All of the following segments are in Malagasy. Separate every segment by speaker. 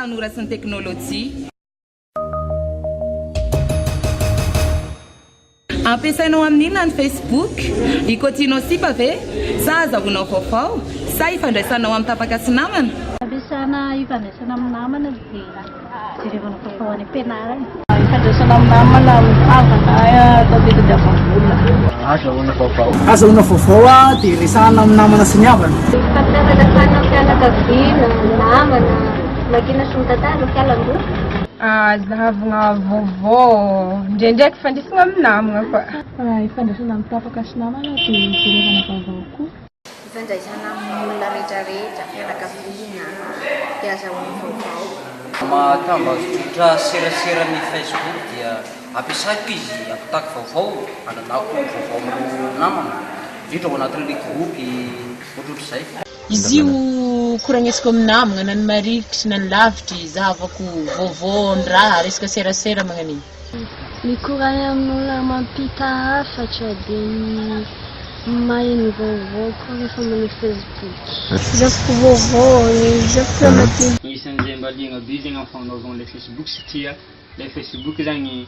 Speaker 1: tanora sy ny teknôlôjia. Ampiasainao amin'inona ny Facebook? Ikotianao sipa ve? Sa azahoanao vaovao? Sa ifandraisanao amin'ny tapaka sy namana?
Speaker 2: Ampiasana ifandraisana amin'ny namana dia jerevana vaovao any am-pianarana. Ifandraisana amin'ny namana havana tadidadiavam-bola.
Speaker 3: Azahoana vaovao dia resahana amin'ny namana sy ny havana.
Speaker 2: Fampiarana fianakaviana, namana, makina sy mitantara fialam-boly.
Speaker 4: Zahavana vaovao ndraindraiky fandraisana amin'ny namana koa.
Speaker 2: Ifandraisana amin'ny tapaka sy namana dia jerevana vaovao koa.
Speaker 5: Ifandraisana amin'ny olona rehetrarehetra, fianakaviana, dia azahoana vaovao.
Speaker 6: Mahatambazotra serasera ny Facebook dia ampiasaiko izy ampitaky vaovao, ananako vaovao amin'ny namana, indrindra ao anatin'ilay gropy ohatrohatr'izay.
Speaker 7: Izy io koragnesiko amin'ny namana na ny marikitry na ny lavitry zahavako vaovao ny raha resaka serasera magnan'iny.
Speaker 2: Mikorana amin'olona mampita hafatra dia maheno vaovao koa rehefa manao Facebook. Zavako vaovao, zavako maty.
Speaker 3: Isan'izay mba liana be zegny amin'ny fanaovana ilay Facebook satria ilay Facebook zagny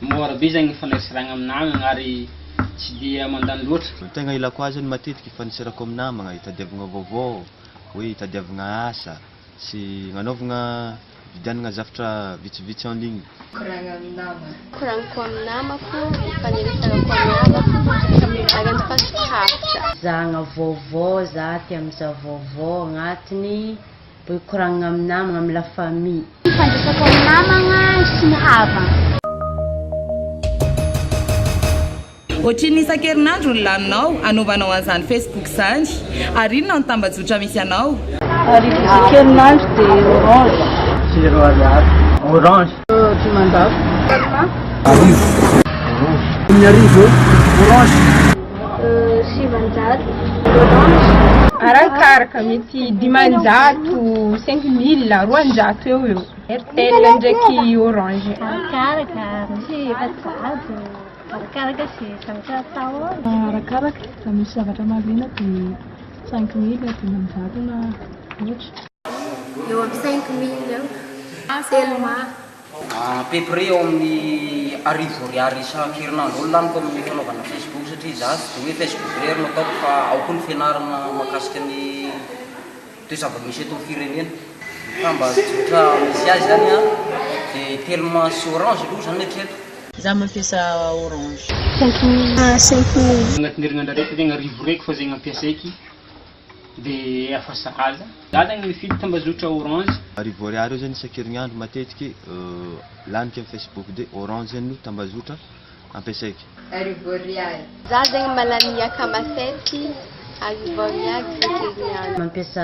Speaker 3: mora be zagny fandraisaragna amin'ny namana ary tsy dia mandany loatra.
Speaker 8: Tegna ilako azy ny matetiky ifanisarako amin'ny namana, hitadiavagna vaovao, hoe hitadiavagna asa sy hanaovagna vidianana zavatra vitsivitsy en ligne.
Speaker 5: Koragna amin'ny namana.
Speaker 2: Koragniko amin'ny namako, ifaneresarako amin'ny namako, ary antipasotrahatra.
Speaker 9: Zahagna vaovao, za tia mizaha vaovao agnatiny, boy koragnina amin'ny namana amin'ny la famille.
Speaker 2: Ifandraisako amin'ny namana sy ny havana.
Speaker 1: Ohatriny isan-kerinandro ny laninao anaovanao an'izany Facebook zany, ary inona ny tambazotra misy anao?
Speaker 2: Arivo isan-kerinandro dia orange.
Speaker 3: Zéro ariary, orange.
Speaker 2: Dimanjato.
Speaker 3: Arivo. Ny arivo, orange.
Speaker 2: Sivanjato, orange.
Speaker 4: Arakaraka mety dimanjato, 5,000, 200 eo. Airtel ndraiky orange.
Speaker 2: Arakaraka, misy efajato. Arakaraka sy zavatra atao. Arakaraka, misy zavatra marina dia 5,000, dimanjato na ohatra.
Speaker 5: Eo amin'ny 5,000 eo. Selma.
Speaker 6: À peu près eo amin'ny arivo ariary isan-kerinandro olo laniko amin'ny fanaovana Facebook satria za tsy dia hoe Facebook rery no ataoko fa ao koa ny fianarana mahakasika ny toe-zava-misy eto amin'ny firenena. Tambazotra misy azy zany a dia Telma sy Orange aloha zany hatreto.
Speaker 7: Za mampiasa orange.
Speaker 2: 5,000.
Speaker 3: Agnatin'ny herinandro raiky zegny arivo raiky fa zegny ampiasaiky dia afa sahaza. Za zegny mifidy tambazotra orange.
Speaker 8: Arivo ariary io zany isan-kerinandro matetiky laniko amin'ny Facebook dia orange zany no tambazotra ampiasaiky.
Speaker 5: Arivo ariary.
Speaker 2: Za zegny malany akamasety, arivo ariary isan-kerinandro.
Speaker 9: Mampiasa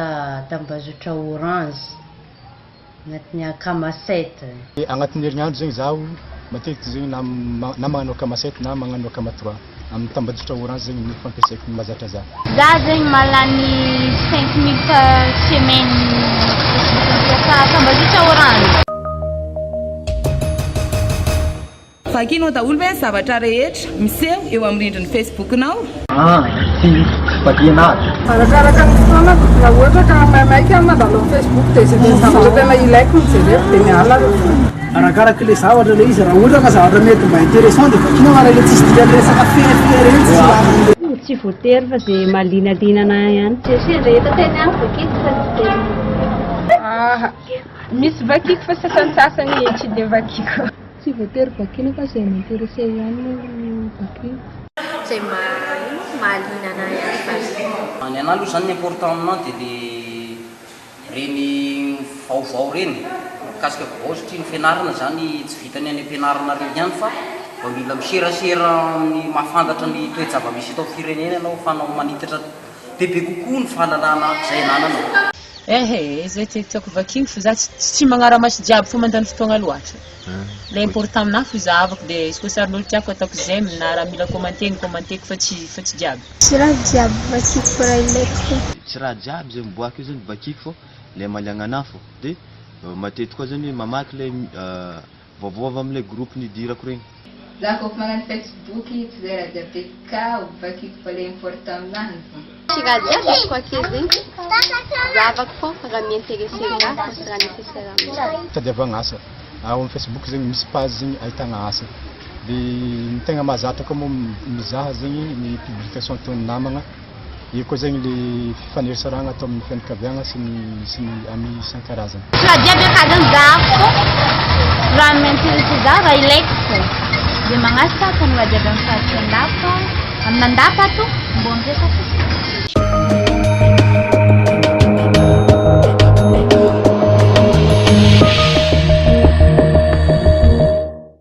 Speaker 9: tambazotra orange agnatin'ny akamasety.
Speaker 10: Agnatin'ny herinandro zegny zaho matetiky zegny na magnano akamasety na magnano akamatroa. Amin'ny tambazotra orange zegny ny fampiasaiko ny mahazatra za.
Speaker 2: Za zegny malany 5,000 par semaine. Tambazotra orange.
Speaker 1: Vakianao daholo ve ny zavatra rehetra miseho eo amin'ny rindrin'ny Facebook-nao?
Speaker 3: Tsy vakianazy.
Speaker 4: Arakaraka ny fotoanako, raha ohatra ka maimaika mandalo amin'ny Facebook dia izay zavatra tena ilaiko ny jereko dia miala.
Speaker 3: Arakaraka ilay zavatra ilay izy, raha ohatra ka zavatra mety mba intéressant dia vakiana mara ilay tsisy dia resaka fery
Speaker 2: Tsy voatery fa dia malinadinana ihany. Sy rehetra tena ihany vakiako fa tsy dia.
Speaker 4: Misy vakiako fa sasany tsy dia vakiako.
Speaker 2: Tsy voatery vakiana fa izay m'intéressé ihany vakiana.
Speaker 5: Izay mahalinana ihany.
Speaker 6: Ny anahy aloha zany ny important aminahy dia reny vaovao reny mikasika vaovao satria ny fianarana zany tsy vitany any am-pianarana reny ihany fa mba mila miserasera amin'ny mahafantatra ny toe-java-misy eto amin'ny firenena ianao fanao manitatra bebe kokoa ny fahalalana izay anananao.
Speaker 7: Zay tiako vakiana fa za tsy magnara-maso jiaby fa mandany fotoagna loatra. Le important aminahy fo zahavako dia izy koa sarin'olo tiako ataoko zay na raha mila komanteko fa tsy jiaby.
Speaker 2: Tsy raha jiaby vakiako fa raha ilaiko.
Speaker 8: Tsy raha jiaby zay miboaka io zany vakiako fô le maliagna anahy fô dia matetiky koa zany mamaky le vaovao avy amin'ilay groupe nidirako regny.
Speaker 5: Za kofa magnano Facebook tsy zay raha jiaby ka vakiko fa le important aminazy.
Speaker 2: Tsy raha jiaby azoko ake zegny zavako fô raha miintéressé raha fa sy raha nécessaire aminazy.
Speaker 10: Tadiavagna asa ao amin'ny Facebook zegny misy page zegny ahitagna asa dia ny tegna mahazatra koa moa mizaha zegny ny publication ataon'ny namagna io koa zegny le fifanerasaragna atao amin'ny fianakaviagna sy ny ami isan-karazany.
Speaker 2: Raha jiaby akazany zahako fô raha miintéressé za raha ilaiko fô dia magnasaka ka ny raha jiaby amin'ny fahatsian-dafo amin'ny mandapato mbô ndraika fô.